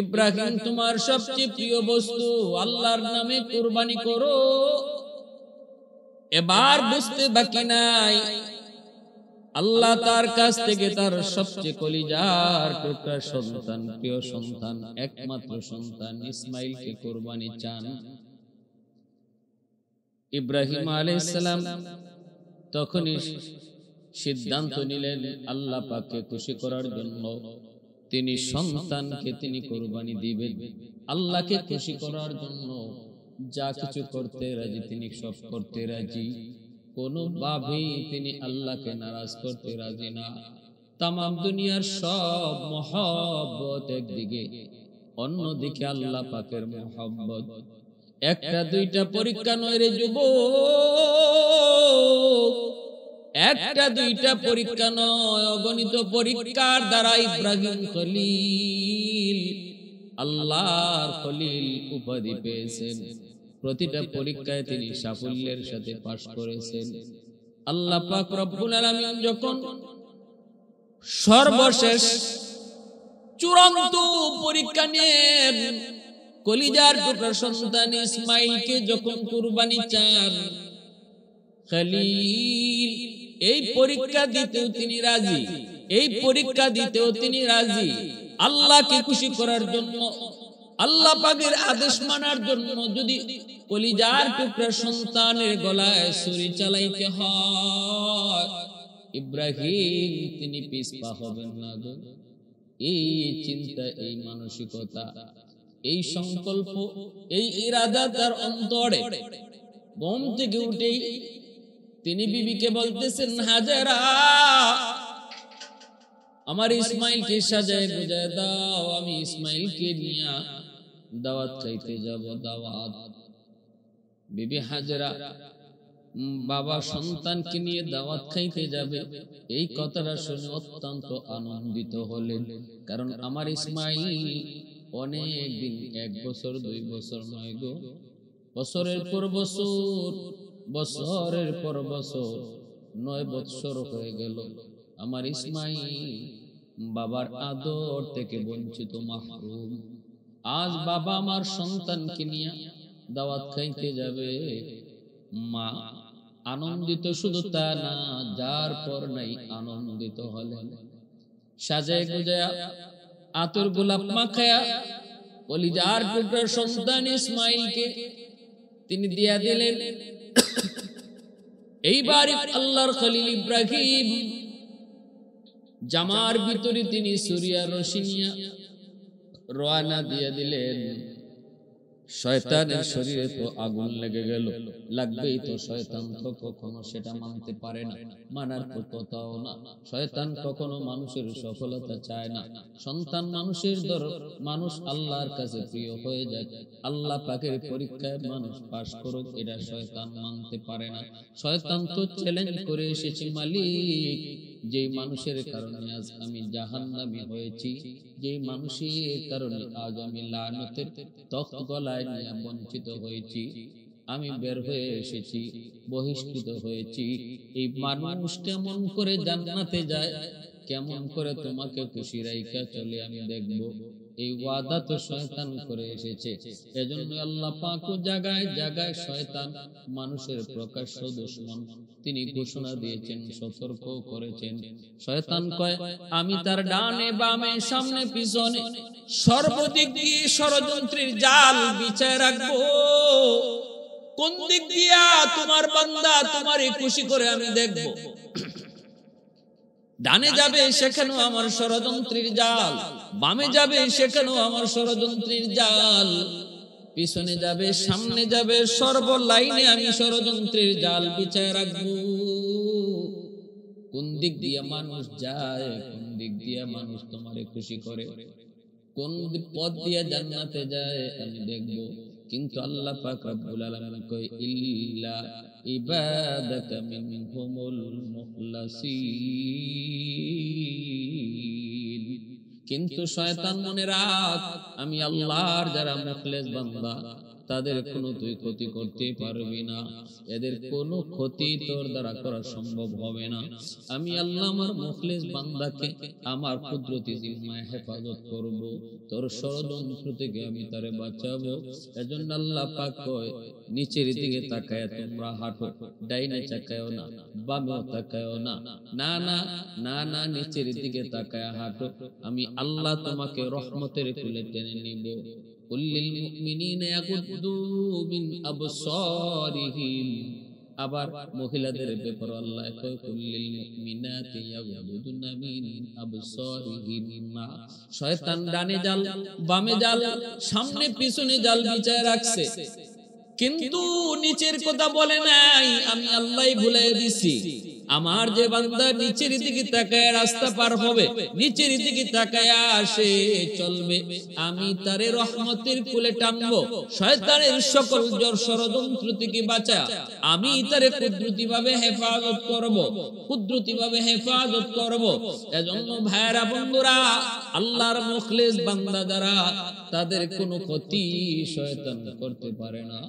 ইব্রাহিম তোমার সবচেয়ে প্রিয় বস্তু, আল্লাহর নামে কুরবানি করো। এবার বুঝতে বাকি নাই, আল্লাহ তার কাছ থেকে তার সবচেয়ে কলিজার টুকরা সন্তান, প্রিয় সন্তান, একমাত্র সন্তান ইসমাইলকে কুরবানি চান। ইব্রাহিম আলাইহিস সালাম তখনই সিদ্ধান্ত নিলেন আল্লাহ পাককে খুশি করার জন্য তিনি সন্তানকে তিনি কুরবানি দিবেন। আল্লাহকে খুশি করার জন্য যা কিছু করতে রাজি তিনি সব করতে রাজি, কোনোভাবেই তিনি আল্লাহকে নারাজ করতে রাজি না। তাম দুনিয়ার সব মহব্বত একদিকে, অন্যদিকে আল্লাহ পাকের মহব্বত। একটা দুইটা পরীক্ষা নয় রে যুবক, একটা দুইটা পরীক্ষা নয়, অগণিত পরীক্ষার দ্বারা ইব্রাহিম খলিল, আল্লাহর খলিল উপাধি পেয়েছেন। প্রতিটা পরীক্ষায় তিনি সাফল্যের সাথে পাশ করেছেন। আল্লাহ পাক রব্বুল আলামিন যখন সর্বশেষ চূড়ান্ত পরীক্ষা নেন, কলিজার টুকরা সন্তান ইসমাইলকে যখন কুরবানি চান, খলিল এই পরীক্ষা দিতেও তিনি রাজি, এই পরীক্ষা দিতেও তিনি রাজি। আল্লাহকে খুশি করার জন্য, আল্লাহ পাকের আদেশ মানার জন্য যদি কলিজার টুকরা সন্তানের গলায় ছুরি চালাইতে হয়, ইব্রাহিম তিনি পিছপা হবেন না গো। এই চিন্তা, এই মানসিকতা, এই সংকল্প, এই ইরাদা তার অন্তরে। ঘুম থেকে উঠেই তিনি বিবিকে বলতেছেন, হাজেরা আমার ইসমাইলকে সাজায় গুজায় দাও, আমি ইসমাইলকে নিয়ে দাওয়াত খাইতে যাব। দাওয়াত। বিবি হাজেরা বাবা সন্তানকে নিয়ে দাওয়াত খাইতে যাবে, এই কথাটা শুনে অত্যন্ত আনন্দিত হলেন। কারণ আমার ইসমাইল অনেক দিন, 1 বছর 2 বছর নয় গো, বছরের পর বছর, বছরের পর বছর, 9 বছর হয়ে গেল আমার ইসমাইল বাবার আদর থেকে বঞ্চিত, মাহরুম। আজ বাবা আমার সন্তানকে নিয়ে দাওয়াত খাইতে যাবে। মা আনন্দিত, শুধু তা না, যার পর নাই আনন্দিত হলেন। সাজায় গুজায়া আতর গোলাপ মাখায়া কলিজার টুকরা সন্তান ইসমাইলকে তিনি দিয়া দিলেন। এইবার আল্লাহর খলিল ইব্রাহিম জামার ভিতরে তিনি সূরিয়া রশি নিয়া রওনা দিয়ে দিলেন। শয়তানের শরীরে তো আগুন লেগে গেল, লাগবেই তো। শয়তান তো কখনো সেটা মানতে পারে না, মানার তো কথাও না। শয়তান কখনো মানুষের সফলতা চায় না। সন্তান মানুষের মানুষ আল্লাহর কাছে প্রিয় হয়ে যায়, আল্লাহ পাকের পরীক্ষায় মানুষ পাশ করুক, এটা শয়তান মানতে পারে না। শয়তান তো চ্যালেঞ্জ করে এসেছে, মালিক যেই মানুষের কারণে আজ আমি জাহান্নামী হয়েছি, যেই মানুষের কারণে আজ আমি লানতের তখ্ত গলায় নিয়ে বঞ্চিত হয়েছি, আমি বের হয়ে এসেছি, বহিষ্কৃত হয়েছি, এই মানুষ কেমন করে জান্নাতে যায়, কেমন করে তোমাকে খুশি রাইখা চলে আমি দেখব, এই ওয়াদা তো শয়তান করে এসেছে। এজন্য আল্লাহ পাক জায়গায় জায়গায় শয়তান মানুষের প্রকাশ্য দুশমন তিনি ঘোষণা দিয়েছেন, সতর্ক করেছেন। শয়তান কয় আমি তার ডানে বামে সামনে পিছনে সর্বদিক দিয়ে ষড়যন্ত্রের জাল বিছায় রাখবো। কোন দিক দিয়া তোমার বান্দা তোমারে খুশি করে আমি দেখব। ডানে যাবে সেখানেও আমার ষড়যন্ত্রের জাল, বামে যাবে সেখানেও আমার ষড়যন্ত্রের জাল, পিছনে যাবে সামনে যাবে সর্ব লাইনে আমি ষড়যন্ত্রের জাল বিছায় রাখবো। কোন দিক দিয়ে মানুষ যায়, কোন দিক দিয়ে মানুষ তোমারে খুশি করে, কোন পথ দিয়ে জান্নাতে যায় আমি দেখব। কিন্তু আল্লাহ পাক রব্বুল আলামিন কয় ইল্লা ইবাদাকা মিনহুমুল মুখলাসিন। কিন্তু শয়তান মনে রাখ, আমি আল্লাহর যারা মুখলেস বান্দা, তাদের কোনো তুই ক্ষতি করতে পারবি না, এদের কোনো ক্ষতি তোর দ্বারা করা সম্ভব হবে না। আমি আল্লাহ আমার মুখলিস বান্দাকে আমার কুদরতি জিম্মায় হেফাজত করব, তোর ষড়যন্ত্র থেকে আমি তারে বাঁচাবো। এজন্য আল্লাহ পাক কয় নিচের দিকে তাকায় তোমরা হাঁটো, ডাইনে তাকায়ও না, বামেও তাকায়ও না, না না না না, নিচের দিকে তাকায় হাঁটো, আমি আল্লাহ তোমাকে রহমতের কুলে টেনে নিব। কুল্লিল মুমিনিনা ইয়াগুদ্দু মিন আবসারিহিম, আবার মহিলাদের ব্যাপারে আল্লাহ কয় কুল্লিল মুমিনাতি ইয়াগুদ্দুনা মিন আবসারিহিন্না। শয়তান ডানে জাল, বামে জাল, সামনে পিছনে জাল বিছায় রাখছে, কিন্তু নিচের কথা বলে নাই, আমি আল্লাহই ভুলাই দিছি। আমার যে বান্দা নিচের দিকে তাকায় রাস্তা পার হবে, নিচের দিকে তাকায় আসে চলবে, আমি তারে রহমতের কুলে টানবো, শয়তানের সকল ষড়যন্ত্র থেকে বাঁচা আমি তারে কুদরতি ভাবে হেফাজত করব, কুদরতি ভাবে হেফাজত করব। এজন্য ভাইরা বন্ধুরা, আল্লাহর মুখলিস বান্দা যারা, তাদের কোনো ক্ষতি শয়তান করতে পারে না।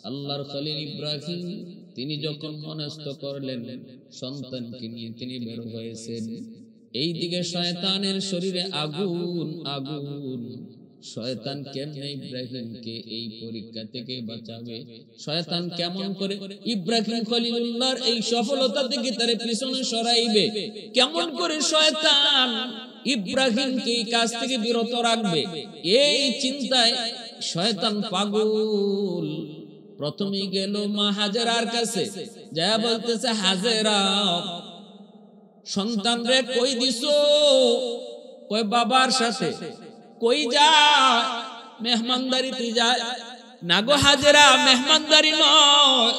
আল্লাহর খলিল ইব্রাহিম তিনি যখন মনস্থ করলেন সন্তানকে নিয়ে তিনি বের হয়েছেন, এই দিকে শয়তানের শরীরে আগুন আগুন। শয়তান কেমনে ইব্রাহিমকে এই পরীক্ষা থেকে বাঁচাবে, শয়তান কেমন করে ইব্রাহিম খলিলুল্লাহর এই সফলতা থেকে তারে পিছনে সরাইবে, কেমন করে শয়তান ইব্রাহিমকে এই কাজ থেকে বিরত রাখবে, এই চিন্তায় শয়তান পাগল। প্রথমে গেল মা হাজেরার কাছে, যা বলতেছে হাজেরা সন্তান রে কই দিছো? কই বাবার সাথে। কই যা? মেহমানদারিতে যায়। না গো হাজেরা, মেহমানদারি নয়,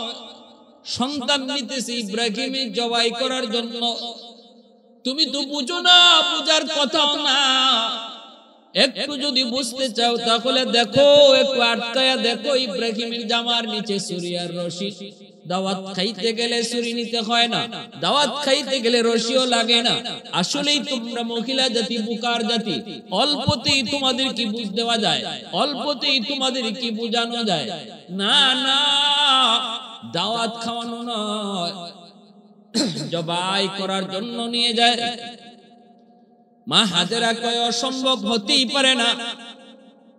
সন্তান নিতেছে ইব্রাহিমে জবাই করার জন্য। তুমি তো বুঝো না, বুঝার কথাও না, একটু যদি বুঝতে চাও তাহলে দেখো, একটু আটকায়া দেখো, ইব্রাহিমের জামার নিচে ছুরি আর রশি। দাওয়াত খাইতে গেলে ছুরি নিতে হয় না, দাওয়াত খাইতে গেলে রশিও লাগে না। আসলেই তোমরা মহিলা জাতি বুকার জাতি, অল্পতেই তোমাদের কি বুঝ দেওয়া যায়, অল্পতেই তোমাদের কি বুঝানো যায়। না না, দাওয়াত খাওয়ানো নয়, জবাই করার জন্য নিয়ে যায়। মা হাজেরা কয় অসম্ভব, হতেই পারে না,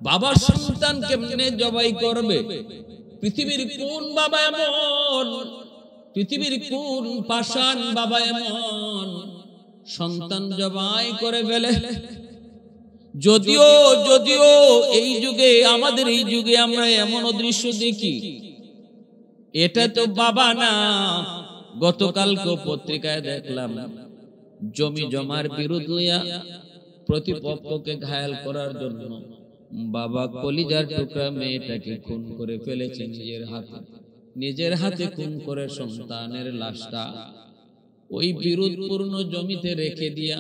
বাবার সন্তান কেমনে জবাই করবে? পৃথিবীর কোন বাবা এমন, পৃথিবীর কোন পাষাণ বাবা এমন সন্তান জবাই করে ফেলে? যদিও যদিও এই যুগে, আমাদের এই যুগে আমরা এমন দৃশ্য দেখি, এটা তো বাবা না। গতকালকে পত্রিকায় দেখলাম জমি জমার বিরোধ লইয়া প্রতিপক্ষকে ঘায়াল করার জন্য বাবা কলিজার টুকরা মেয়েটাকে খুন করে ফেলেছে নিজের হাতে, নিজের হাতে খুন করে সন্তানের লাশটা ওই বিরোধপূর্ণ জমিতে রেখে দিয়া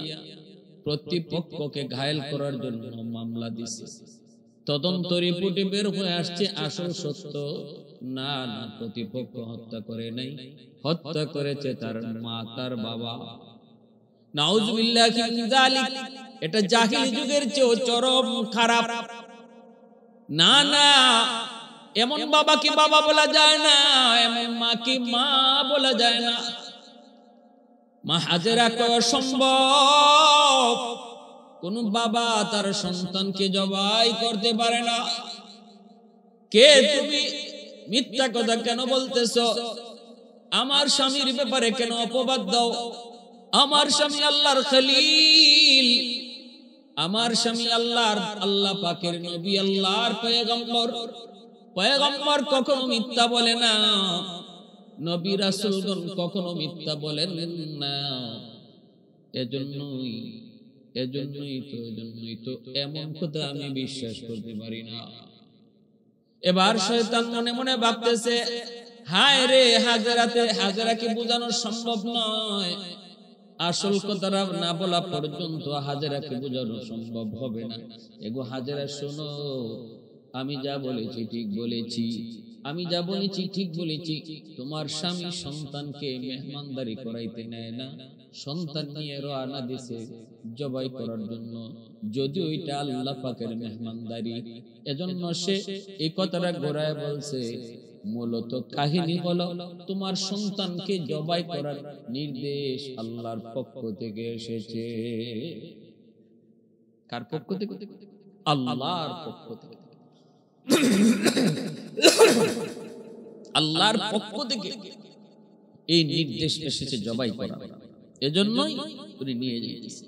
প্রতিপক্ষকে ঘায়াল করার জন্য মামলা দিছে। তদন্ত রিপোর্টে বের হয়ে আসছে আসল সত্য, না না, প্রতিপক্ষ হত্যা করে নাই, হত্যা করেছে তার মা, তার বাবা। নাউজুবিল্লাহি মিন যালিক, এটা জাহিলি যুগের চেয়ে চরম খারাপ। না না, এমন বাবাকে বাবা বলা যায় না, এমন মাকে মা বলা যায় না। মা হাজেরা কয় সম্ভব, কোন বাবা তার সন্তানকে জবাই করতে পারে না। কে তুমি? মিথ্যা কথা কেন বলতেছো? আমার স্বামীর ব্যাপারে কেন অপবাদ দাও? আমার স্বামী আল্লাহর খলিল, আমার স্বামী আল্লাহর, আল্লাহ পাকের নবী, আল্লাহর পয়গম্বর। পয়গম্বর কখনো মিথ্যা বলে না, নবী রাসূলগণ কখনো মিথ্যা বলেন না। এজন্যই তো এমন কথা আমি বিশ্বাস করতে পারি না। এবার শয়তান মনে মনে ভাবতেছে, হায় রে, হাজেরাকে বোঝানো সম্ভব নয়, আসল কথাটা না বলা পর্যন্ত হাজেরাকে বোঝানো সম্ভব হবে না। এগো হাজেরা শোনো, আমি যা বলেছি ঠিক বলেছি, আমি যা বলেছি ঠিক বলেছি। তোমার স্বামী সন্তানকে মেহমানদারি করাইতে নেয় না, সন্তান নিয়ে রওনা দিছে জবাই করার জন্য, যদিও এটা আল্লাহ পাকের মেহমানদারি। এজন্য সে এই কথাটা ঘোরায় বলছে, মূলত কাহিনী হলো তোমার সন্তানকে জবাই করার নির্দেশ আল্লাহর পক্ষ থেকে এসেছে। কার পক্ষ থেকে? আল্লাহর পক্ষ থেকে। আল্লাহর পক্ষ থেকে এই নির্দেশ এসেছে জবাই করা। এজন্যই উনি নিয়ে যাইতেছে।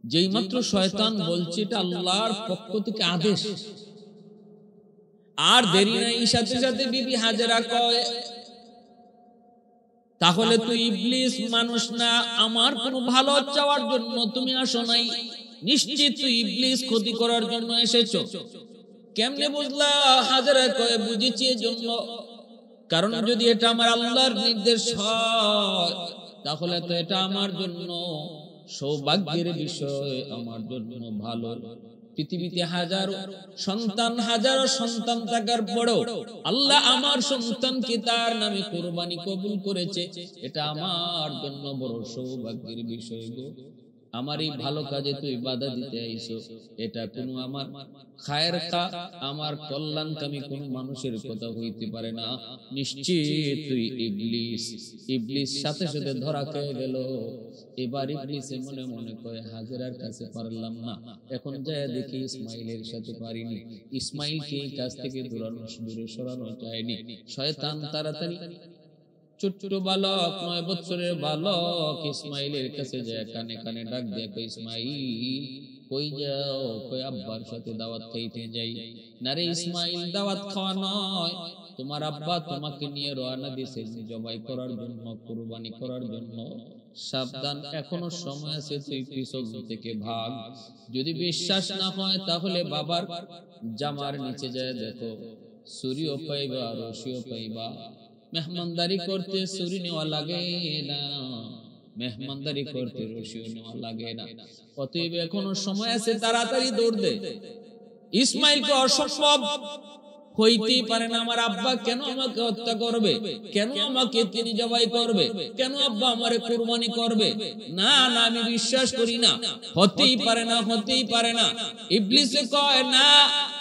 যেই মাত্র শয়তান বলছে এটা আল্লাহর পক্ষ থেকে আদেশ, আর দেরি নাই, সাথে সাথে বিবি হাজেরা কয়, তাহলে তুই ইবলিস মানুষ না, আমার কোনো ভালো চাওয়ার জন্য তুমি আসো নাই, নিশ্চিত তুই ইবলিস ক্ষতি করার জন্য এসেছো। কেমনে বুঝলা? হাজেরা কয়, বুঝেছি এজন্য, কারণ যদি এটা আমার আল্লাহর নির্দেশ হয় তাহলে তো এটা আমার জন্য সৌভাগ্যের বিষয়, আমার জন্য ভালো। পৃথিবীতে হাজারো সন্তান থাকার পরেও আল্লাহ আমার সন্তানকে তার নামে কুরবানি কবুল করেছে, এটা আমার জন্য বড় সৌভাগ্যের বিষয় গো। আমার এই ভালো কাজে তুই বাধা দিতে আইছো, এটা কোনো আমার খায়ের আমার কল্যাণকামী কোন মানুষের কথা হইতে পারে না। নিশ্চিত তুই ইবলিস। ইবলিস সাথে সাথে ধরা খেয়ে গেল। এবার ইবলিসে মনে মনে কয়, হাজেরার কাছে পারলাম না, এখন যায় দেখি ইসমাইলের সাথে পারিনি। ইসমাইলকে এই কাজ থেকে দূরে সরানো যায়নি। শয়তান তাড়াতাড়ি ছোট্ট বালক, 9 বছরের বালক ইসমাইলের কাছে যায়, কানে কানে ডাক দেয়, ইসমাইল কই যাও? কই আব্বার সাথে দাওয়াত খাইতে যাই। না রে ইসমাইল, দাওয়াত খাওয়া নয়, তোমার আব্বা তোমাকে নিয়ে রওনা দিয়েছে জবাই করার জন্য, কুরবানি করার জন্য। সাবধান, এখনো সময় আছে, তুই পিছন থেকে ভাগ। যদি বিশ্বাস না হয় তাহলে বাবার জামার নিচে যায় দেখো, ছুরিও পাইবা, রশিও পাইবা। মেহমানদারি করতে ছুরি নেওয়া লাগে না, মেহমানদারি করতে রশিও নেওয়া লাগে না। অতএব এখনো সময় আছে, তাড়াতাড়ি দৌড় দে। ইসমাইলকে অসম্ভব হইতেই পারে না, আমার আব্বা কেন আমাকে হত্যা করবে, কেন আমাকে তিনি জবাই করবে, কেন আব্বা আমারে কুরবানি করবে? না না, আমি বিশ্বাস করি না, হতেই পারে না, হতেই পারে না। ইবলিসে কয়, না,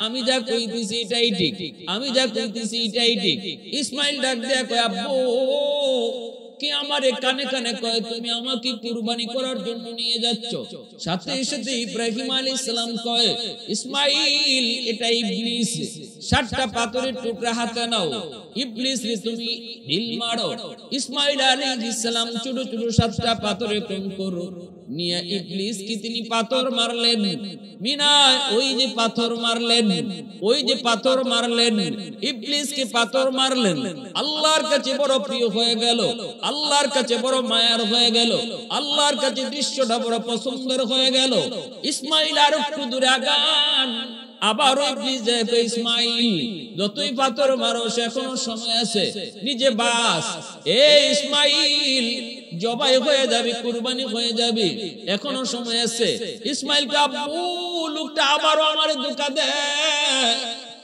আমি যা কইতেছি এটাই ঠিক, আমি যা কইতেছি এটাই ঠিক। ইসমাইল ডাক দেয়া কয়, আব্বু কি আমারে কানে কানে কয় তুমি আমাকে কুরবানি করার জন্য নিয়ে যাচ্ছ। সাথে সাথে ইব্রাহিম আলাইহিস সালাম কয়, ইসমাইল এটা ইবলিস, 7টা পাথরের টুকরা হাতে নাও, ইবলিস রে তুমি ঢিল মারো। ইসমাইল আলাইহিস সালাম ছোট ছোট 7টা পাথরের কঙ্কর নিয়ে ইবলিস কি তিনি পাথর মারলেন। মিনায় ওই যে পাথর মারলেন, ওই যে পাথর মারলেন, ইবলিসকে পাথর মারলেন। আল্লাহর কাছে বড় প্রিয় হয়ে গেল, আল্লাহর কাছে বড় মায়ার হয়ে গেল, আল্লাহর কাছে দৃশ্যটা বড় পছন্দের হয়ে গেল। ইসমাইল আর একটু দূরে আগান, আবার ইবলিস যায়, ইসমাইল যতই পাথর মারো এখনো সময় আছে, নিজে বাস। এ ইসমাইল জবাই হয়ে যাবে, কুরবানি হয়ে যাবে, এখনো সময় আছে। ইসমাইল কে আব্বু লোকটা আবারও আমারে ধোঁকা দেয়।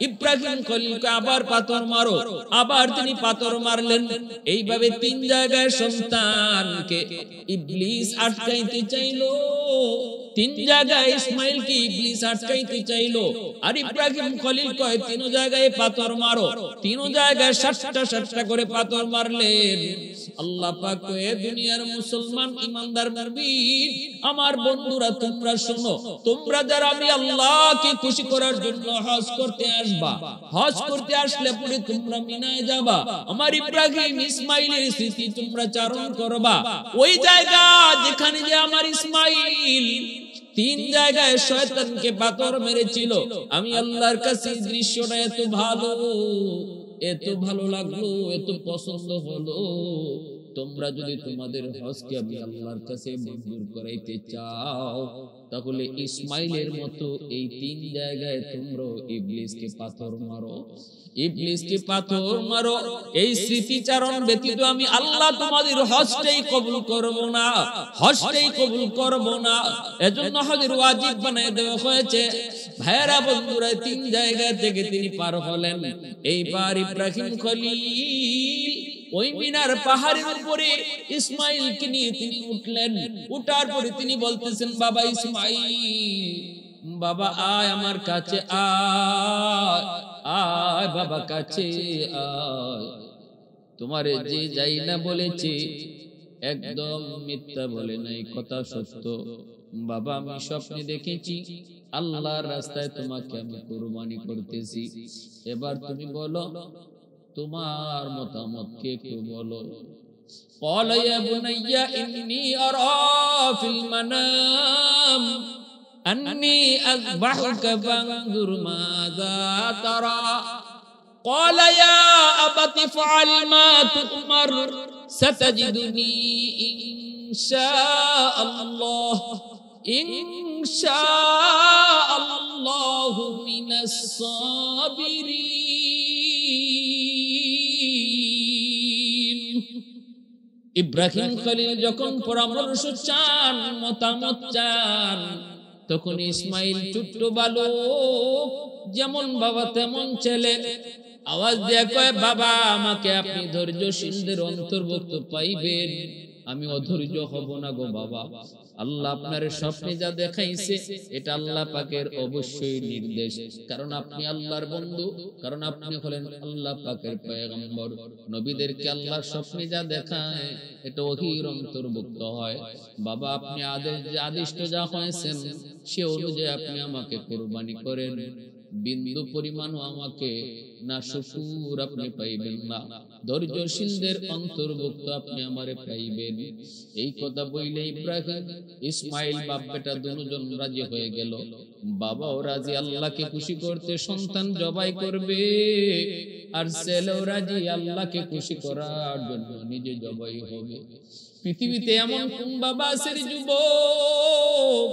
ইব্রাহিম খলিলকে আবার পাথর মারো, আবার তিনি পাথর মারলেন। এইভাবে 3 জায়গায় সন্তানকে ইবলিস আটকাইতে চাইলো, 3 জায়গায় ইসমাইলকে ইবলিস আটকাইতে চাইলো। আর ইব্রাহিম খলিল কয় 3 জায়গায় পাথর মারো, 3 জায়গায় 7টা করে পাথর মারলেন। আল্লাহ পাক কয়, দুনিয়ার মুসলমান ইমানদার মুমিন আমার বন্ধুরা তোমরা শোনো, তোমরা যারা আমি আল্লাহকে খুশি করার জন্য হজ করতে আসবা, হজ করতে আসলে পরে তোমরা মিনায় যাবা, আমার ইব্রাহিম ইসমাইলের স্মৃতি তোমরা চারণ করবা। ওই জায়গা যেখানে যে আমার ইসমাইল 3 জায়গায় শয়তানকে পাথর মেরেছিল, আমি আল্লাহর কাছে দৃশ্যটা এত ভালো লাগলো, এত পছন্দ হলো। তোমরা যদি তোমাদের হজকে আমি আল্লাহর কাছে মঞ্জুর করাইতে চাও তাহলে ইসমাইলের মতো এই 3 জায়গায় তোমরা ইবলিসকে পাথর মারো, ইবলিসকে পাথর মারো। এই স্মৃতিচারণ ব্যতীত আমি আল্লাহ তোমাদের হজটাই কবুল করব না, হজটাই কবুল করব না। এজন্য হজের ওয়াজিব বানায় দেওয়া হয়েছে। ভাইরা বন্ধুরা, 3 জায়গা থেকে তিনি পার হলেন। এইবার ইব্রাহিম খলিল ওই মিনার পাহাড়ের উপরে ইসমাইলকে নিয়ে তিনি উঠলেন। উঠার পরে তিনি বলতেছেন, বাবা ইসমাইল, বাবা আয় আমার কাছে, আয় আয় বাবা কাছে আয়। তোমারে যে যাই না বলেছে একদম মিথ্যা বলে নাই, কথা সত্য। বাবা আমি স্বপ্নে দেখেছি আল্লাহর রাস্তায় তোমাকে আমি কুরবানি করতেছি। এবার তুমি বলো তোমার মতামত কে কে বলো। قال يا بني إني أرى في المنام أني أذبحك فانظر ماذا ترى قال يا أبت افعل ما تؤمر ستجدني إن شاء الله من الصابرين। ইব্রাহিম খলিল যখন পরামর্শ চান, মতামত চান, তখন ইসমাইল ছোট্ট বালক, যেমন বাবা তেমন ছেলে, আওয়াজ দিয়ে কয়, বাবা আমাকে আপনি ধৈর্যশীলদের অন্তর্ভুক্ত পাইবেন, আমি অধৈর্য হব না গো বাবা। আল্লাহ আপনার স্বপ্নে যা দেখাইছে এটা আল্লাহ পাকের অবশ্যই নির্দেশ, কারণ আপনি আল্লাহর বন্ধু, কারণ আপনি হলেন আল্লাহ পাকের পয়গম্বর। নবীদেরকে আল্লাহর স্বপ্নে যা দেখায় এটা ওহীর অন্তর্ভুক্ত হয়। বাবা আপনি আদিষ্ট যা হয়েছেন সে অনুযায়ী আপনি আমাকে কুরবানি করেন, বিন্দু পরিমাণও আমাকে না শুকুর আপনি পাইবেন না, ধৈর্যশীলদের অন্তর্ভুক্ত আপনি আমারে পাইবেন। এই কথা বইলে ইব্রাহিম ইসমাইল বাপ বেটা দুজন রাজি হয়ে গেল। বাবাও রাজি আল্লাহকে খুশি করতে সন্তান জবাই করবে, আর ছেলেও রাজি আল্লাহকে খুশি করার জন্য নিজে জবাই হবে। পৃথিবীতে এমন কোন বাবা আছে যুবক,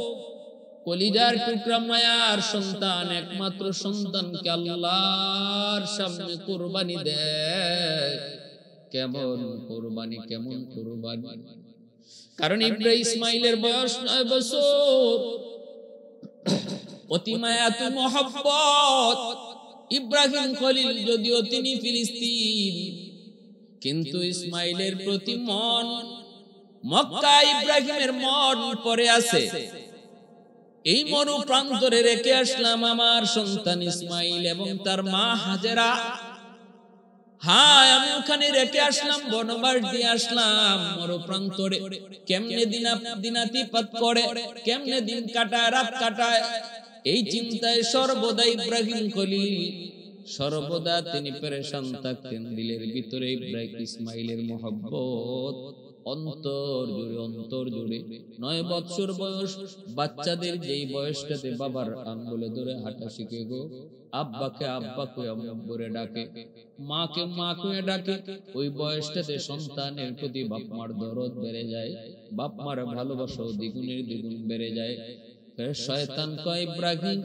কলিজার টুকরা মায়ার সন্তান, একমাত্র সন্তানকে আল্লাহর সামনে কুরবানি দেয়? কেমন কুরবানি, কেমন কুরবানি! কারণ ইব্রাহিম ইসমাইলের বয়স 9 বছর, অতি মায়াত মহব্বত। ইব্রাহিম খলিল যদিও তিনি ফিলিস্তিন, কিন্তু ইসমাইলের প্রতি মন মক্কা, ইব্রাহিমের মন পড়ে আছে। এই মরু প্রান্তরে রেখে আসলাম আমার সন্তান ইসমাইল এবং তার মা হাজেরা। হ্যাঁ আমি ওখানে রেখে আসলাম, বনবাস দিয়ে আসলাম মরু প্রান্তরে। কেমনে দিনাতিপাত করে, কেমনে দিন কাটায়, রাত কাটায়, এই চিন্তায় সর্বদা ইব্রাহিম খলিল সর্বদা তিনি পেরেশান থাকতেন। দিলের ভিতরে ইব্রাহিম ইসমাইলের মহব্বত অন্তর জুড়ে 9 বছর বয়স। বাচ্চাদের যেই বয়সটাতে বাবার আঙ্গুলে ধরে হাঁটা শিখে গো, আব্বাকে আব্বা কয়ে আম্মুরে ডাকে, মাকে মা কয়ে ডাকে, ওই বয়সটাতে সন্তানের প্রতি বাপ মার দরদ বেড়ে যায়, বাপ মার ভালোবাসাও দ্বিগুণের দ্বিগুণ বেড়ে যায়। শয়তান কয়, ইব্রাহিম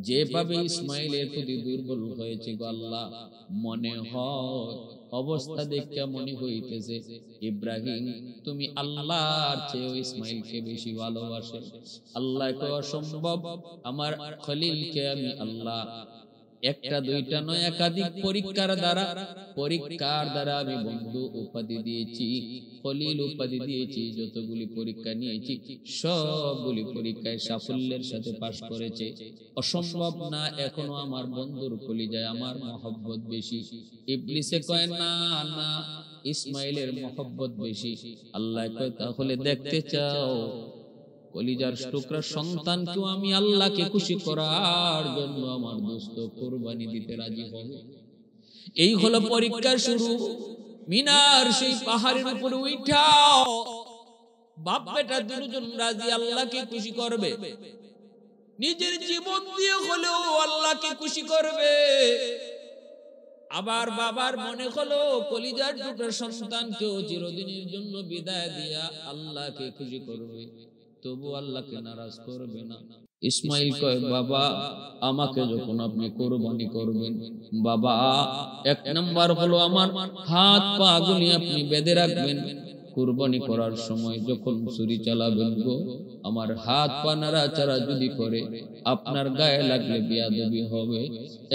যেভাবে ইসমাইলের প্রতি দুর্বল হয়েছে গো আল্লাহ, মনে হয় অবস্থা দেখে মনে হইতেছে ইব্রাহিম তুমি আল্লাহর চেয়ে ইসমাইলকে বেশি ভালোবাসো। আল্লাহ কয় অসম্ভব, আমার খলিলকে আমি আল্লাহ একটা দুইটা নয় একাধিক পরীক্ষার দ্বারা আমি বন্ধু উপাধি দিয়েছি, খলিল উপাধি দিয়েছি। যতগুলি পরীক্ষা নিয়েছি সবগুলি পরীক্ষায় সাফল্যের সাথে পাশ করেছে। অসম্ভব না, এখনো আমার বন্ধুর কলিজায় আমার মহব্বত বেশি। ইবলিসে কয় না না, ইসমাইলের মহব্বত বেশি। আল্লাহ কয় তাহলে দেখতে চাও কলিজার টুকরা সন্তানকেও আমি আল্লাহকে খুশি করার জন্য আমার দোস্ত কুরবানি দিতে রাজি হবে। এই হলো পরীক্ষার শুরু। মিনার সেই পাহাড়ের উপরে উঠাও, বাপ বেটা দুজন রাজি আল্লাহকে খুশি করবে, নিজের জীবন দিয়ে হলেও আল্লাহকে খুশি করবে। আবার বাবার মনে হলো কলিজার টুকরা সন্তানকেও চিরদিনের জন্য বিদায় দিয়া আল্লাহকে খুশি করবে, তবু আল্লাহকে নারাজ করবে না। ইসমাইল কয়, বাবা আমাকে যখন আপনি কুরবানি করবেন, বাবা 1 নাম্বার হলো আমার হাত পা গুলি আপনি বেঁধে রাখবেন, কুরবানি করার সময় যখন ছুরি চালাবেন গো, আমার হাত পা নাড়াচাড়া যদি করে আপনার গায়ে লাগলে বেয়াদবি হবে।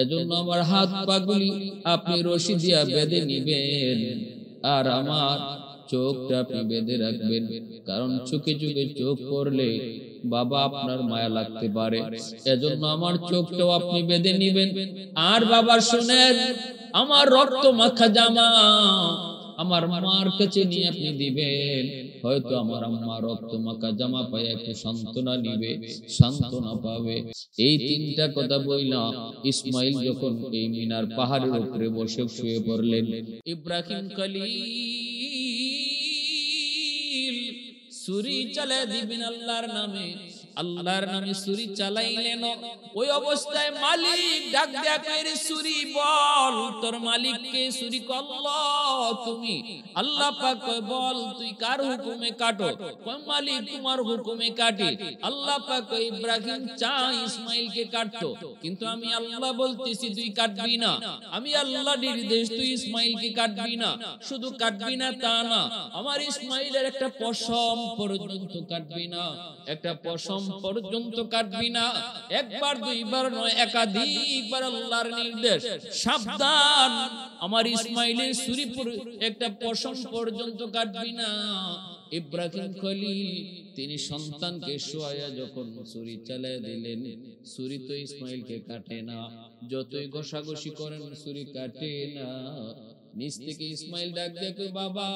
এজন্য আমার হাত পা গুলি আপনি রশি দিয়া বেঁধে নিবেন, আর আমার চোখটা আপনি বেঁধে রাখবেন, কারণ চোখে চোখে চোখ পড়লে বাবা আপনার মায়া লাগতে পারে। এজন্য আমার চোখটাও আপনি বেঁধে নিবেন। আর বাবা শুনেন, আমার রক্ত মাখা জামা আমার মার কাছে নিয়ে আপনি দিবেন। হয়তো আমার আম্মা রক্ত মাখা জামা পায় একটু সান্ত্বনা নিবে, সান্ত্বনা পাবে। এই তিনটা কথা বইলা ইসমাইল যখন এই মিনার পাহাড়ের উপরে বসে শুয়ে পড়লেন, ইব্রাহিম খলিল ছুরি চালায় দিবেন আল্লাহর নামে, আল্লাহর নামে ছুরি চালাইলেন। ওই অবস্থায় মালিক ডাক দেয়া কইরে, ছুরি বল তোর মালিককে। ছুরি কয় আল্লাহ তুমি। আল্লাহ পাক কয় বল তুই কার হুকুমে কাটো? কয় মালিক তোমার হুকুমে কাটি। আল্লাহ পাক কয় ইব্রাহিম চা ইসমাইলকে কাটতো, কিন্তু আমি আল্লাহ বলতেছি তুই কাটবি না। আমি আল্লাহ নির্দেশ তুই ইসমাইলকে কাটবি না। শুধু কাটবি না তা না, আমার ইসমাইলের একটা পশম পর্যন্ত কাটবি না, একটা পশম পর্যন্ত কাটবি না। একবার দুইবার নয়, একাধিকবার আল্লাহর নির্দেশ, সাবধান আমার ইসমাইলের ছুরি একটা পশম পর্যন্ত কাটবি না। ইব্রাহিম খলিল তিনি সন্তানকে শোয়া যখন ছুরি চালিয়ে দিলেন, ছুরি তো ইসমাইলকে কাটে না, যতই ঘষাঘষি করেন ছুরি কাটে না। নিজ থেকে ইসমাইল ডাক দিয়ে কই, বাবা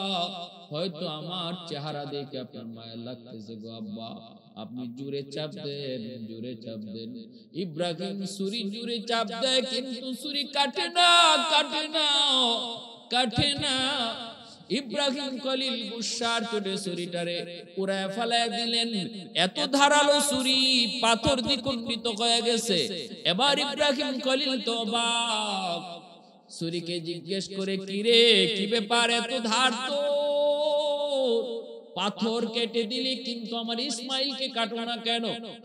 হয়তো আমার চেহারা দেখে আপনার মায়া লাগতেছে গো আব্বা, আপনি জোরে চাপ দেন, জোরে চাপ দেন। ইব্রাহিম ছুরি জোরে চাপ দেয়, কিন্তু ছুরি কাটে না, কাটে না, কাটে না। ইব্রাহিম খলিল গুসার চোটে ছুরিটারে উড়ায় ফেলায় দিলেন। এত ধারালো ছুরি পাথর দ্বিখণ্ডিত হয়ে গেছে। এবার ইব্রাহিম খলিল তো অবাক, ছুরিকে জিজ্ঞেস করে, কি রে কি ব্যাপার, এত ধার তো, পাথর কেটে দিলি কিন্তু আমার ইসমাইলকে কাটো না কেন?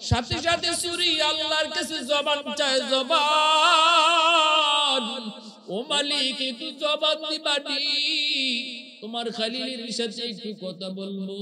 সাথে সাথে ছুরি আল্লাহর কাছে জবান চায়, জবান, ও মালিক একটু জবান দিবানি, তোমার খলিলের সাথে একটু কথা বলবো।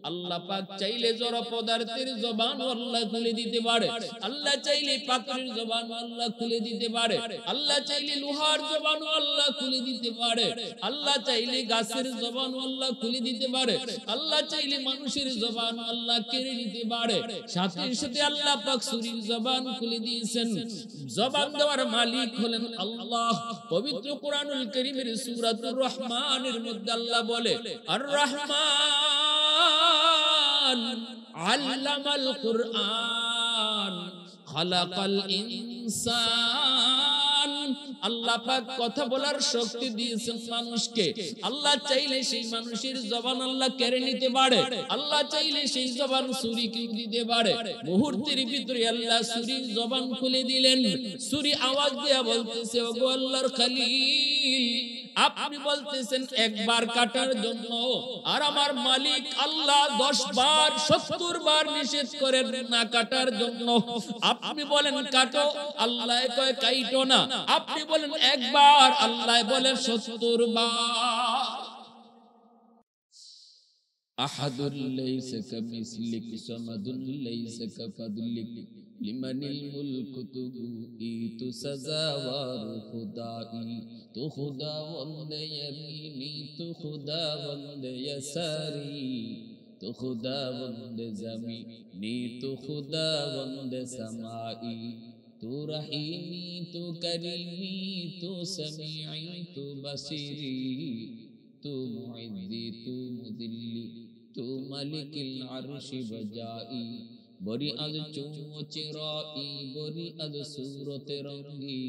আল্লাহ পাক চাইলে জড় পদার্থের জবান আল্লাহ খুলে দিতে পারে, আল্লাহ চাইলে পাথরের জবান আল্লাহ খুলে দিতে পারে, আল্লাহ চাইলে লোহার জবান আল্লাহ খুলে দিতে পারে, আল্লাহ চাইলে গাছের জবান আল্লাহ খুলে দিতে পারে, আল্লাহ চাইলে মানুষের জবান আল্লাহ কেড়ে নিতে পারে। সাথে সাথে আল্লাহ পাক ছুরির জবান খুলে দিয়েছেন। জবান দেওয়ার মালিক হলেন আল্লাহ। পবিত্র কোরআনুল কারীমের সূরাতুর রহমানের মধ্যে আল্লাহ বলে, আর রহমান আল্লামাল কুরআন খালাকাল ইনসান। আল্লাহ পাক কথা বলার শক্তি দিয়েছেন মানুষকে। আল্লাহ চাইলে সেই মানুষের জবান আল্লাহ কেড়ে নিতে পারে, আল্লাহ চাইলে সেই জবান ছুরি কেটে দিতে পারে। মুহূর্তের ভিতরে আল্লাহ ছুরির জবান খুলে দিলেন। ছুরি আওয়াজ দেয়া বলতেছে, ওগো আল্লাহর খলিল, আপনি বলতেছেন একবার কাটার জন্য, আর আমার মালিক আল্লাহ 10 বার 70 বার নিষেধ করেন না কাটার জন্য। আপনি বলেন কাটো, আল্লাহ কয় কাইটো না। আপনি বলেন একবার, আল্লাহ বলেন 70 বার। আহাদুল লাইসা কামিসলিক সামাদুল লাইসা কাফাদুলিক লিমানিল মুলকু তুইতু সাজাওয়ার খুদাই, তো খুদা ওয়ান্দে ইয়ামিনি, তো খুদা ওয়ান্দে ইয়াসারি, তো খুদা ওয়ান্দে জামিনি, তো খুদা ওয়ান্দে সামাই, তো রহিমি, তো করিমি, তো সামিঈ, তো বসিরি, তো মুইজ্জি, তো মুদিল্লি, তো মালিকিল আরশি বজাই। বরি আজ চৌচেরাই, বরি আজ সূরতে রঙ্গি,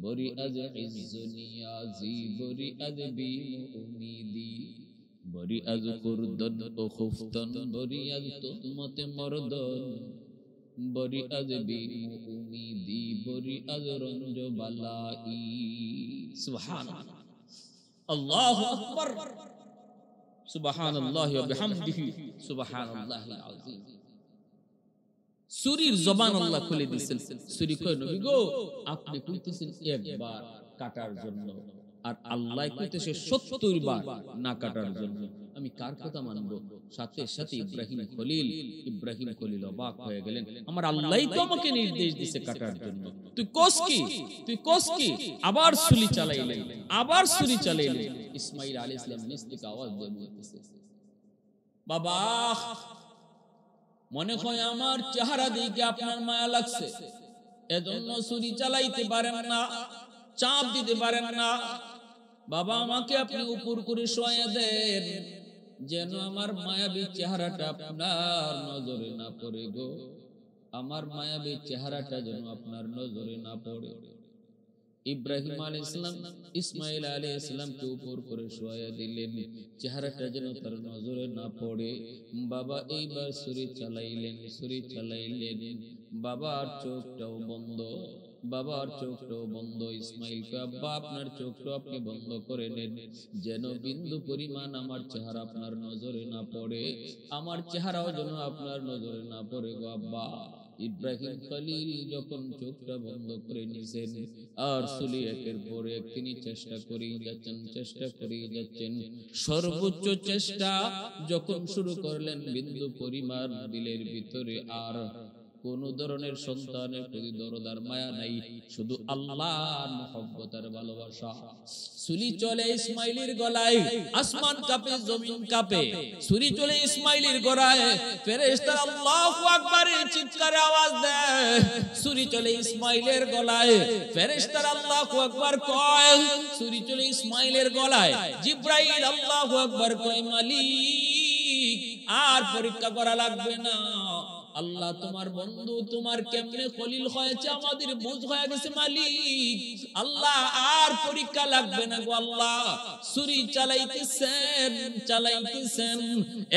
বরি আজ ইজ্জু নিয়াজি, বরি আজ বিউমিদি, বরি আজ কুরদন ও খুফতন, বরি আজ তুমতে মরদন, বরি আজ বিউমিদি, বরি আজ রঞ্জ বালাই। সুবহানাল্লাহ, আল্লাহু আকবার, সুবহানাল্লাহি ওয়া বিহামদিহি, সুবহানাল্লাহিল আযীম। ছুরির জবান আল্লাহ খুলে দিয়েছেন। ছুরি কয়, নবী গো আপনি কইতেছেন একবার কাটার জন্য, আর আল্লাহ কইতেছে 70 বার না কাটার জন্য। আমি কার কথা মানব? সাথে সাথে ইব্রাহিম খলিল অবাক হয়ে গেলেন, আমার আল্লাহই তো আমাকে নির্দেশ দিয়েছে কাটার জন্য, তুই কোস কি? আবার ছুরি চালাইলেন। ইসমাঈল আলাইহিস সালাম নিজ থেকে আওয়াজ দিয়ে বলতেছে, বাবা মনে হয় আমার চেহারা দেখে আপনার মায়া লাগছে, এজন্য ছুরি চালাইতে পারেন না, চাপ দিতে পারেন না। বাবা আমাকে আপনি উপর করে শোয়া দেন, যেন আমার মায়াবী চেহারাটা আপনার নজরে না পড়ে গো, আমার মায়াবী চেহারাটা যেন আপনার নজরে না পড়ে। ইব্রাহিম আলাইহিস সালাম ইসমাঈল আলাইহিস সালামকে উপর করে শোয়া দিলেন, চেহারাটা যেন তার নজরে না পড়ে। বাবা এইবার ছুরি চালাইলেন, বাবার চোখটাও বন্ধ। ইসমাঈল কে, আব্বা আপনার চোখটা আপনি বন্ধ করে নেন, যেন বিন্দু পরিমাণ আমার চেহারা আপনার নজরে না পড়ে, আমার চেহারাও যেন আপনার নজরে না পড়ে গো আব্বা। ইব্রাহিম খলিল যখন চোখটা বন্ধ করে নিয়েছেন, আর ছুরি একের পর এক তিনি চেষ্টা করেই যাচ্ছেন। সর্বোচ্চ চেষ্টা যখন শুরু করলেন, বিন্দু পরিমাণ দিলের ভিতরে আর কোন ধরনের সন্তানের প্রতি দরদ আর মায়া নাই, শুধু আল্লাহর মহব্বত আর ভালোবাসা। ছুরি চলে ইসমাঈলের গলায়, আসমান কাঁপে, জমিন কাঁপে। ছুরি চলে ইসমাঈলের গলায়, ফেরেশতারা আল্লাহু আকবারের চিৎকারে আওয়াজ দেয়। ছুরি চলে ইসমাঈলের গলায়, ফেরেশতারা আল্লাহু আকবার কয়। ছুরি চলে ইসমাঈলের গলায়, জিবরাইল আল্লাহু আকবার কয়, মালিক আর পরীক্ষা করা লাগবে না, আল্লাহ তোমার বন্ধু, তোমার কেমনে খলিল হয়েছে আমাদের বুঝ হয়ে গেছে মালিক, আল্লাহ আর পরীক্ষা লাগবে না গো আল্লাহ। ছুরি চালাইতেছেন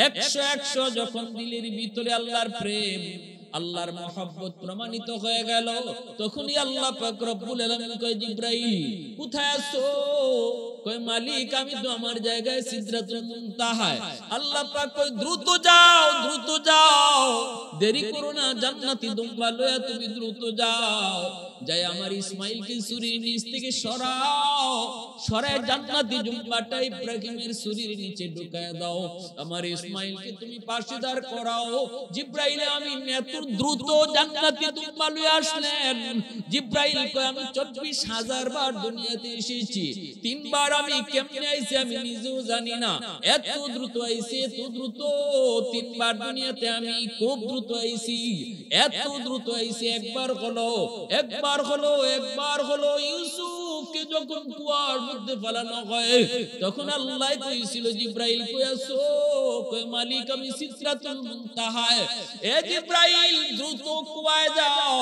100 যখন দিলের ভিতরে আল্লাহর প্রেম, আল্লাহর মহব্বত প্রমাণিত হয়ে গেল, তখনই আল্লাহ পাক রব্বুল আলামিন কয়, জিবরাইল কোথায় আছো? কয় মালিক আমি তো আমার জায়গায় সিদরাতুল মুনতাহায়। আল্লাহ পাক কয় দ্রুত যাও, দেরি করো না, জান্নাতি দুম্বা লয়া তুমি দ্রুত যাও, যাই আমার ইসমাঈলকে ছুরির নিচ থেকে সরায় জান্নাতি দুম্বাটা ইব্রাহিমের ছুরির নিচে ঢুকায় দাও, আমার ইসমাঈলকে তুমি পাশে দাঁড় করাও। জিবরাইল আমি এত দ্রুত জান্নাতি দুম্বা লয়ে আসলেন। জিবরাইল কয় আমি 24,000 বার দুনিয়াতে এসেছি, 3 বার আমি কেমনে আইছি আমি নিজেও জানি না, এত দ্রুত আইছি 3 বার দুনিয়াতে আমি খুব দ্রুত আইছি, একবার হলো ইউসুফকে যখন কুয়ার মধ্যে ফেলানো হয়, তখন আল্লাহ কইছিল জিবরাইল কই আছো? কই মালিক আমি সিদরাতুল মুনতাহায়। এ জিবরাইল দ্রুত কুয়ায় যাও,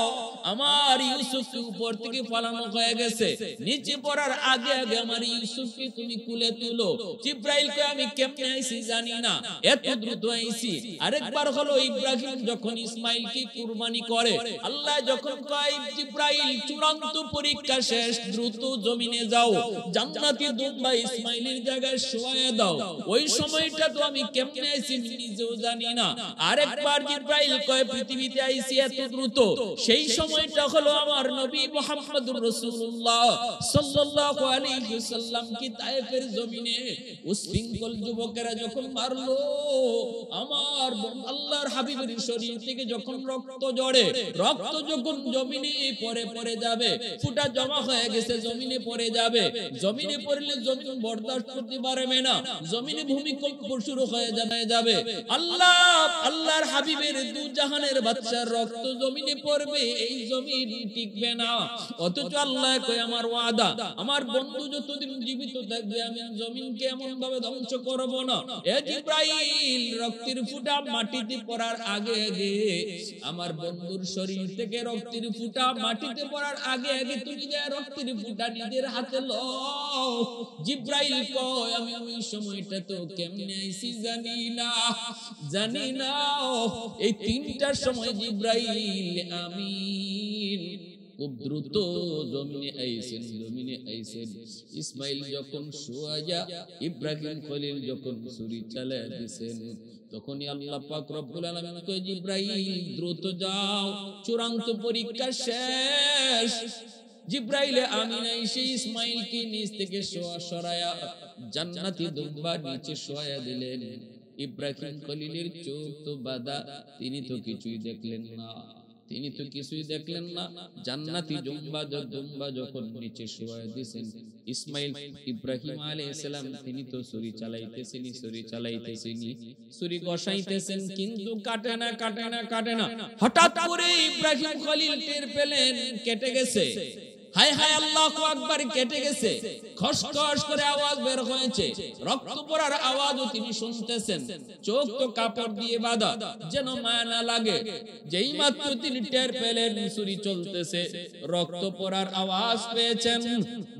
আমার ইউসুফকে উপর থেকে ফেলানো হয়ে গেছে, নিচে পড়ার আগে আমার ইউসুফকে তুমি কুলে তুলো। জিবরাইল কই আমি কেমনে আইছি জানি না, এত দ্রুত আইছি। আরেকবার হলো ইব্রাহিম যখন ইসমাঈলকে কুরবানি করে, আল্লাহ যখন কয় জিবরাইল চূড়ান্ত পরীক্ষা শেষ, দ্রুত জমিনে যাও, জান্নাতি দুম্বা ইসমাঈলের জায়গায় শোয়া দাও। ওই সময়টা তো আমি কেমনে আইছি নিজেও জানি না। আরেকবার জিবরাইল কয় পৃথিবীতে আইছি এত দ্রুত, সেই সময়টা হলো আমার নবী মুহাম্মদুর রাসূলুল্লাহ সাল্লাল্লাহু আলাইহি ওয়াসাল্লাম কি তায়েফের জমিনে উশৃঙ্খল যুবকেরা যখন মারলো, আমার আল্লাহর হাবিবের শরীর থেকে যখন রক্ত ঝরে, রক্ত যখন জমিনে পড়ে যাবে, ফুটা জমা হয়ে গেছে জমিনে পড়ে যাবে, জমিনে পড়লে জমিন বরদাস্ত করতে পারবে না, জমিনে ভূমিকম্প শুরু হয়ে যাবে। আল্লাহর হাবিবের দু জাহানের বাচ্চার রক্ত জমিনে পড়বে, এই জমিন টিকবে না। অথচ আল্লাহ কয় আমার ওয়াদা, আমার বন্ধু যতদিন জীবিত থাকবে আমি জমিনকে এমন ভাবে ধ্বংস করব না। এ জিবরাইল রক্তের ফুটা মাটিতে পড়ার আগে আমার বন্ধুর শরীর থেকে রক্তের ফুটা মাটিতে পড়ার আগে তুমি যে রক্তের ফুটা নিজের হাতে লও। জিবরাইল কয় আমি ওই সময়টা তো কেমনে আইছি জানি না। এই 3টার সময় জিবরাইল আমিন খুব দ্রুত জমিনে আইছেন। ইসমাঈল যখন শোয়া, ইব্রাহিম খলিল যখন ছুরি চালায় দিয়েছেন, তখনই আল্লাহ পাক রব্বুল আলামিন কয় জিবরাইল দ্রুত যাও, চূড়ান্ত পরীক্ষা শেষ, জিব্রাইল আমিন এসে ইসমাইলকে নিচ থেকে সরায়া জান্নাতি দুম্বা নিচে শোয়া দিলেন। ইব্রাহিম খলিলের চোখ তো বাঁধা, তিনি তো কিছুই দেখলেন না, তিনি তো কিছুই দেখলেন না। জান্নাতি দুম্বা যখন নিচে শোয়া দিয়েছেন, ইসমাইল ইব্রাহিম আলাইহিস সালাম তিনি তো ছুরি চালাইতেছেন, ছুরি কষাইতেছেন, কিন্তু কাটে না। হঠাৎ করে ইব্রাহিম খলিল টের পেলেন কেটে গেছে। হায় হায়, আল্লাহু আকবার, কেটে গেছে। খসখস করে আওয়াজ বের হয়েছে, রক্ত পড়ার আওয়াজও তিনি শুনতেছেন। চোখ তো কাপড় দিয়ে বাঁধা, যেন মায়া না লাগে। যেই মাত্র তিনি টের পেলেন ছুরি চলতেছে, রক্ত পড়ার আওয়াজ পেয়েছেন,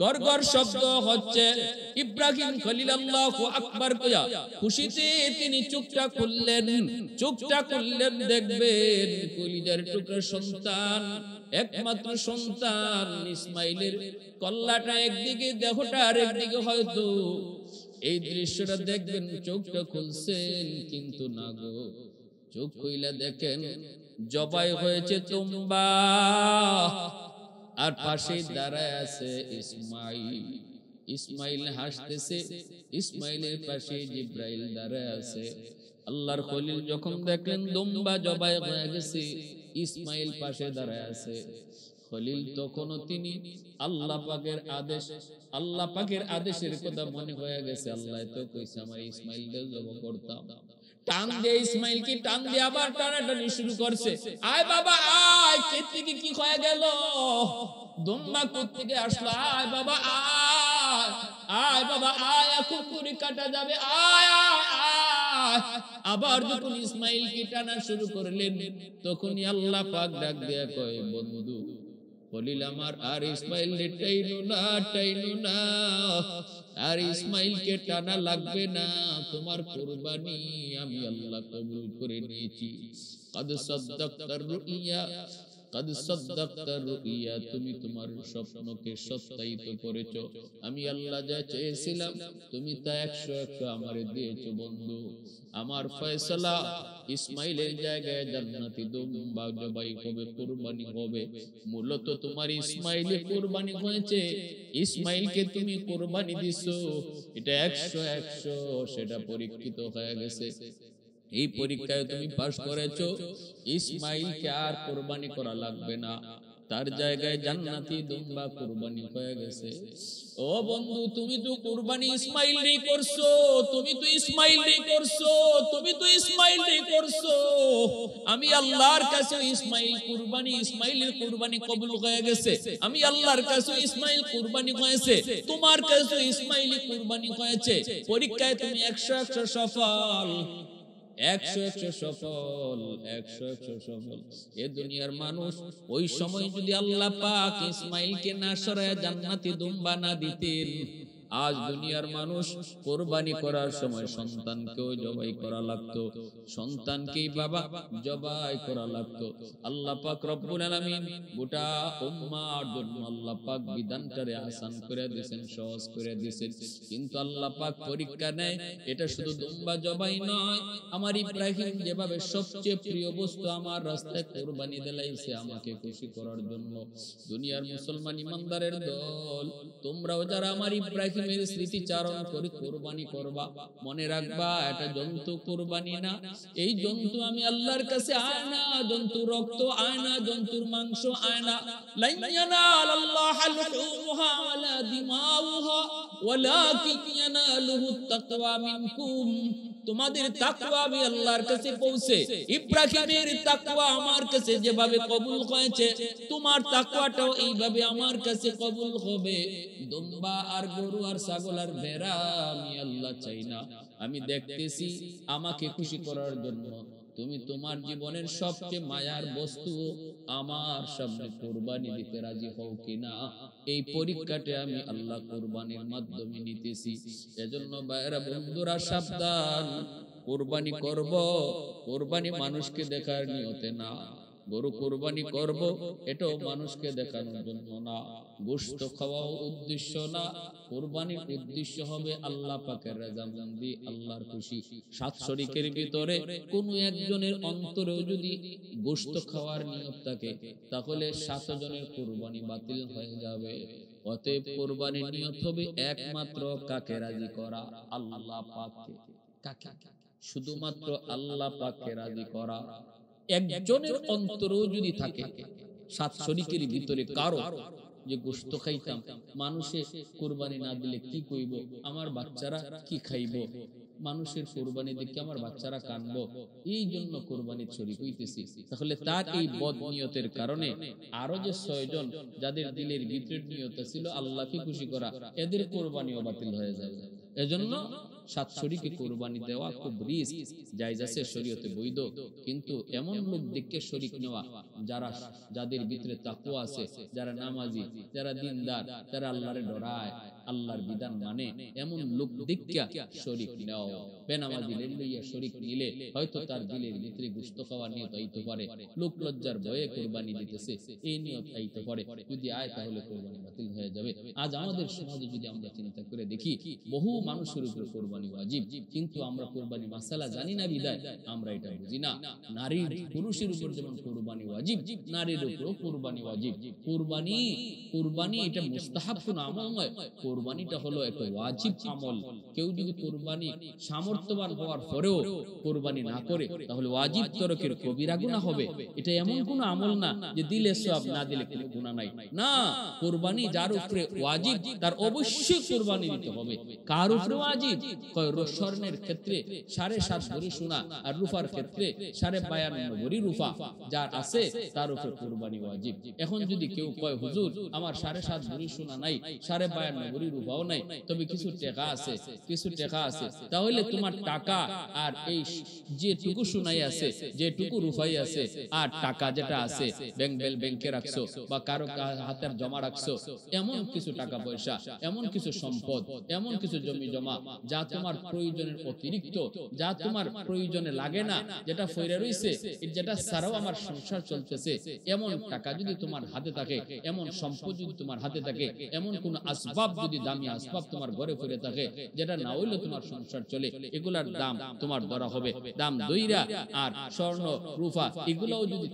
গড়গড় শব্দ হচ্ছে, ইব্রাহিম খলিল আল্লাহু আকবার কইয়া খুশিতে তিনি চোখটা খুললেন। দেখবেন কলিজার টুকরা সন্তান, একমাত্র সন্তান ইসমাইলের কল্লাটা একদিকে, দেহটা আরেকদিকে। হয়তো এই দৃশ্যটা দেখবেন, চোখটা খুলছেন, কিন্তু না গো, চোখ খুইলা দেখেন জবাই হয়েছে তুম্বা, আর পাশে দাঁড়ায় আছে ইসমাইল হাসতেছে, ইসমাইলের পাশে জিব্রাইল দাঁড়ায় আছে। আল্লাহর খলিল যখন দেখলেন দুম্বা জবাই হয়ে গেছে, ইসমাইল পাশে দাঁড়ায় আছে, খলিল তখনও তিনি আল্লাহ পাকের আদেশের কথা মনে হয়ে গেছে। আল্লাহ তো কইছে আমার ইসমাইলকে জবাই করতাম। টান দিয়ে ইসমাইলকে টান দিয়ে আবার টানাটানি শুরু করছে। আয় বাবা আয়, কে থেকে কি হয়ে গেল, দুম্বা কোত্থেকে আসলো, আয় বাবা আয় বাবা আয়, এখন করে কাটা যাবে, আয় আয় আয়। আবার যখন ইসমাইলকে টানা শুরু করলেন, তখনই আল্লাহ পাক ডাক দেয়া কয়, বন্ধু খলিল আমার, আর ইসমাইল টাইনো না, আর ইসমাইলকে টানা লাগবে না, তোমার কুরবানি আমি আল্লাহ কবুল করে নিয়েছি। কদ সাদ্দাকতার রুইয়া, তুমি তোমার স্বপ্নকে সত্যায়িত করেছো। আমি আল্লাহ যা চেয়েছিলাম তুমি তা 100 আমারে দিয়েছো। বন্ধু, আমার ফয়সালা, ইসমাইলের জায়গায় জান্নাতি দুম্বা জবাই হবে, কুরবানি হবে। মূলত তোমার ইসমাইলে কুরবানি হয়েছে, ইসমাইলকে তুমি কুরবানি দিছো, এটা 100 সেটা পরীক্ষিত হয়ে গেছে। এই পরীক্ষায় তুমি পাস করেছো, ইসমাইলকে আর কুরবানি করা লাগবে না, তার জায়গায় জান্নাতি দুম্বা কুরবানি হয়ে গেছে। ও বন্ধু, তুমি তো কুরবানি ইসমাইলেরই করছো, আমি আল্লাহর কাছে ইসমাইলের কুরবানি কবুল হয়ে গেছে। আমি আল্লাহর কাছে ইসমাইল কুরবানি হয়েছে, তোমার কাছে ইসমাইলি কুরবানি হয়েছে। পরীক্ষায় তুমি 100 সফল, 100 সফল। এ দুনিয়ার মানুষ ওই সময় যদি আল্লাহ পাক ইসমাইলকে না সরায়া জান্নাতি দুম্বা না দিতেন, আজ দুনিয়ার মানুষ কুরবানি করার সময় সন্তানকেও জবাই করা লাগতো, সন্তানকেই বাবা জবাই করা লাগতো। আল্লাহ পাক রব্বুল আলামিন গোটা উম্মার জন্য আল্লাহ পাক বিধানটারে আসান করে দিয়েছেন, সহজ করে দিয়েছেন। কিন্তু আল্লাহ পাক পরীক্ষা নেয়, এটা শুধু দুম্বা জবাই নয়, আমার ইব্রাহিম যেভাবে সবচেয়ে প্রিয় বস্তু আমার রাস্তায় কুরবানি দিলাইছে আমাকে খুশি করার জন্য। দুনিয়ার মুসলমান ইমানদারের দল, তোমরাও যারা আমার ইব্রাহিমের স্মৃতিচারণ করে কুরবানি করবা, মনে রাখবা এটা জন্তু কুরবানি না। এই জন্তু আমি আল্লাহর কাছে আয়না, জন্তু রক্ত আয়না, জন্তুর মাংস আয়না। লান ইয়ানালাল্লাহা লুহুমুহা ওয়ালা দিমাউহা ওয়ালাকিন ইয়ানালুহুত তাকওয়া মিনকুম। তোমাদের তাকওয়া আমি আল্লাহর কাছে পৌঁছে, ইব্রাহিমের তাকওয়া আমার কাছে যেভাবে কবুল হয়েছে, তোমার তাকওয়াটাও এইভাবে আমার কাছে কবুল হবে। দুম্বা আর গরু আর ছাগল আর ভেড়া আমি আল্লাহ চাই না, আমি দেখতেছি আমাকে খুশি করার জন্য তুমি তোমার জীবনের সবচেয়ে মায়ার বস্তু আমার সামনে কুরবানি দিতে রাজি হও কিনা। এই পরীক্ষাটা আমি আল্লাহ কুরবানির মাধ্যমে নিতেছি। এজন্য ভাইরা বন্ধুরা সাবধান, কুরবানি করব, কুরবানি মানুষকে দেখার নিয়তে না, গরু কুরবানি করব এটাও মানুষকে দেখানোর জন্য না, গোশত খাওয়াও উদ্দেশ্য না। কুরবানির উদ্দেশ্য হবে আল্লাহ পাকের রাজামন্দি, আল্লাহর খুশি। সাত শরীকের ভিতরে কোন একজনের অন্তরেও যদি গোশত খাওয়ার নিয়ত থাকে তাহলে 7 জনের কুরবানি বাতিল হয়ে যাবে। অতএব কুরবানির নিয়ত হবে একমাত্র কাকে রাজি করা? আল্লাহ পাককে। কাকে? শুধুমাত্র আল্লাহ পাককে রাজি করা। একজনের অন্তরেও যদি থাকে 7 শরীকের ভিতরে কারো যে গোশত খাইতাম, মানুষে কুরবানি না দিলে কি কইব, আমার বাচ্চারা কি খাইব, মানুষের কুরবানি দেখে আমার বাচ্চারা কাঁদবো, এই জন্য কুরবানির শরীক হইতেছি, তাহলে তার এই বদ নিয়তের কারণে আরো যে 6 জন যাদের দিলের ভিতরের নিয়ত ছিল আল্লাহকে খুশি করা, এদের কুরবানিও বাতিল হয়ে যাবে। এজন্য 7 শরীকে কুরবানি দেওয়া খুব রিস্ক, জায়েজ আছে, শরীয়তে বৈধ। কিন্তু এমন লোক দেখে শরীক নেওয়া যাদের ভিতরে তাকওয়া আছে, যারা নামাজি, যারা দিনদার, যারা আল্লাহরে ডরায়, আল্লাহর বিধান মানে, এমন লোক দেখে শরীক নেওয়া। বেনামাজি লইয়া শরীক নিলে হয়তো তার দিলের ভিতরে গোশত খাওয়ার নিয়ত আইতে পারে, লোক লজ্জার ভয়ে কুরবানি দিতেছে এই নিয়ত আইতে পারে, যদি আয় তাহলে কুরবানি বাতিল হয়ে যাবে। আজ আমাদের সমাজে যদি আমরা চিন্তা করে দেখি, বহু মানুষের উপর কুরবানি ওয়াজিব, কিন্তু আমরা কুরবানি মাসালা জানি না বিদায় আমরা এটা বুঝি না। নারীর পুরুষের উপর যেমন কুরবানি ওয়াজিব, নারীর উপরও কুরবানি ওয়াজিব। কুরবানি এটা মুস্তাহাব কোন আমল নয়, কুরবানিটা হলো একটা ওয়াজিব আমল। কেউ যদি কুরবানি সামর্থ্যবান হওয়ার পরেও কুরবানি না করে তাহলে ওয়াজিব তরকের কবিরা গুনাহ হবে। এটা এমন কোন আমল না যে দিলে সওয়াব না দিলে কোনো গুনাহ নাই, না। কুরবানি যার উপরে ওয়াজিব তার অবশ্যই কুরবানি দিতে হবে। কার উপরে ওয়াজিব? কয় স্বর্ণের ক্ষেত্রে 7.5 ভরি সোনা, আর রূপার ক্ষেত্রে 52.5 ভরি রূপা যার আছে তার উপরে কুরবানি ওয়াজিব। এখন যদি কেউ কয় হুজুর আমার 7.5 ভরি সোনা নাই, 52.5 ভরি রূপাও নাই, তবে কিছু টাকা আছে, তাহলে তোমার টাকা আর এই যেটুকু সোনাই আছে, যেটুকু রূপাই আছে, আর টাকা যেটা আছে ব্যাংকে রাখছো বা কারো হাতের জমা রাখছো, এমন কিছু টাকা পয়সা, এমন কিছু সম্পদ, এমন কিছু জমি জমা যা তোমার প্রয়োজনের অতিরিক্ত, যা তোমার প্রয়োজনে লাগে না, যেটা ফইরা রইছে, যেটা ছাড়াও আমার সংসার চলতেছে, এমন টাকা যদি তোমার হাতে থাকে, এমন সম্পদ যদি তোমার হাতে থাকে, এমন কোন আসবাব যদি দামি আসবাব তোমার ঘরে পড়ে থাকে যেটা না হইলে তোমার সংসার চলে, এগুলার দাম তোমার ধরা হবে। দাম দইরা আর স্বর্ণ রূপা এগুলাও যদি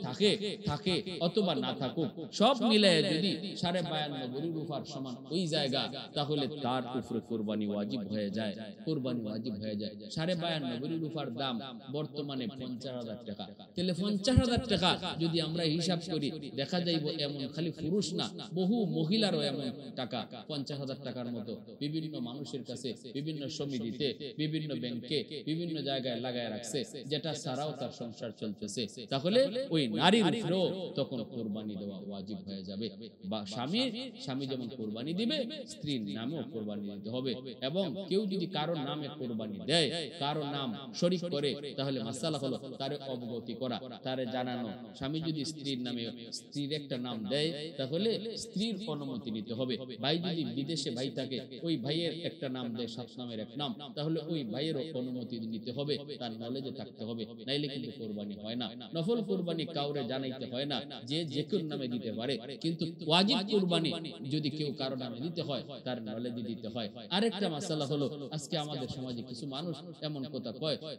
থাকে অথবা না থাকুক, সব মিলায়ে যদি 52.5 ভরি রূপার সমান ওই জায়গা, তাহলে তার উপরে কুরবানি ওয়াজিব হয়ে যায়। কুরবানি ওয়াজিব হয়ে যায়। 52.5 ভরি রূপার দাম বর্তমানে 50,000 টাকা। তাহলে 50,000 টাকা যদি আমরা হিসাব করি, দেখা যাইব এমন খালি পুরুষ না, বহু মহিলারও এমন টাকা 50,000 টাকার মতো বিভিন্ন মানুষের কাছে, বিভিন্ন সমিতিতে, বিভিন্ন ব্যাংকে, বিভিন্ন জায়গায় লাগায় রাখছে, যেটা ছাড়াও তার সংসার চলতেছে। তাহলে ওই নারীর উপরেও তখন কুরবানি দেওয়া ওয়াজিব হয়ে যাবে। বা স্বামী যেমন কুরবানি দিবে, স্ত্রীর নামেও কুরবানি দিতে হবে। এবং কেউ যদি কারোর নামে কুরবানি দেয়, কারো নাম শরীক করে, তাহলে মাসালা হলো তারে অবগতি করা, তারে জানানো। স্বামী যদি স্ত্রীর নামে স্ত্রীর একটা নাম দেয়, তাহলে স্ত্রীর অনুমতি নিতে হবে। ভাই যদি বিদেশে ভাই থাকে, ওই ভাইয়ের একটা নাম দেয়, 7 নামের এক নাম, তাহলে ওই ভাইয়েরও অনুমতি নিতে হবে, তার নলেজে থাকতে হবে, নাইলে কিন্তু কুরবানি হয় না। নফল কুরবানি কাউরে জানাইতে হয় না, যে কোন নামে দিতে পারে, কিন্তু ওয়াজিব কুরবানি যদি কেউ কারো নামে দিতে হয়, তার নলেজে দিতে হয়। আরেকটা মাসালা হলো, আজকে আমাদের সমাজে কিছু মানুষ এমন কথা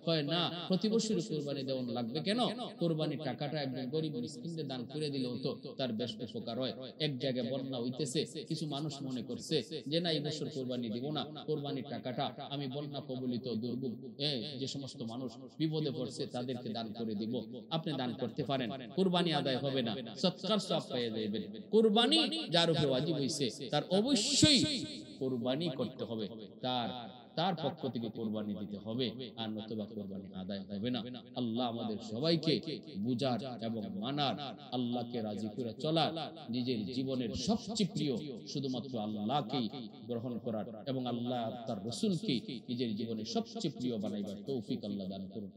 কয় না, প্রতি বছর কুরবানি দেওয়া লাগবে কেন? কুরবানির টাকাটা একজন গরিব মিসকিনদের দান করে দিলেও তো তার বেশ উপকার হয়। এক জায়গায় বন্যা হইতেছে, কিছু মানুষ মনে করছে যে না, এই বছর কুরবানি দিব না, কুরবানির টাকাটা আমি বন্যা কবলিত দুর্গম যে সমস্ত মানুষ বিপদে পড়ছে তাদেরকে দান করে দিব। আপনি দান করতে পারেন, কুরবানি আদায় হবে না, সৎকার সওয়াব পেয়ে যাবেন। কুরবানি যার উপরে ওয়াজিব হইছে তার অবশ্যই কুরবানি করতে হবে, তার পক্ষ থেকে কুরবানি দিতে হবে, আর নতুবা কুরবানি আদায় হবে না। আল্লাহ আমাদের সবাইকে বুঝার এবং মানার, আল্লাহকে রাজি করে চলার, নিজের জীবনের সবচেয়ে প্রিয় শুধুমাত্র আল্লাহকেই গ্রহণ করার এবং আল্লাহ তার রাসূলকে নিজের জীবনের সবচেয়ে প্রিয় বানাইবার তৌফিক আল্লাহ দান করুন।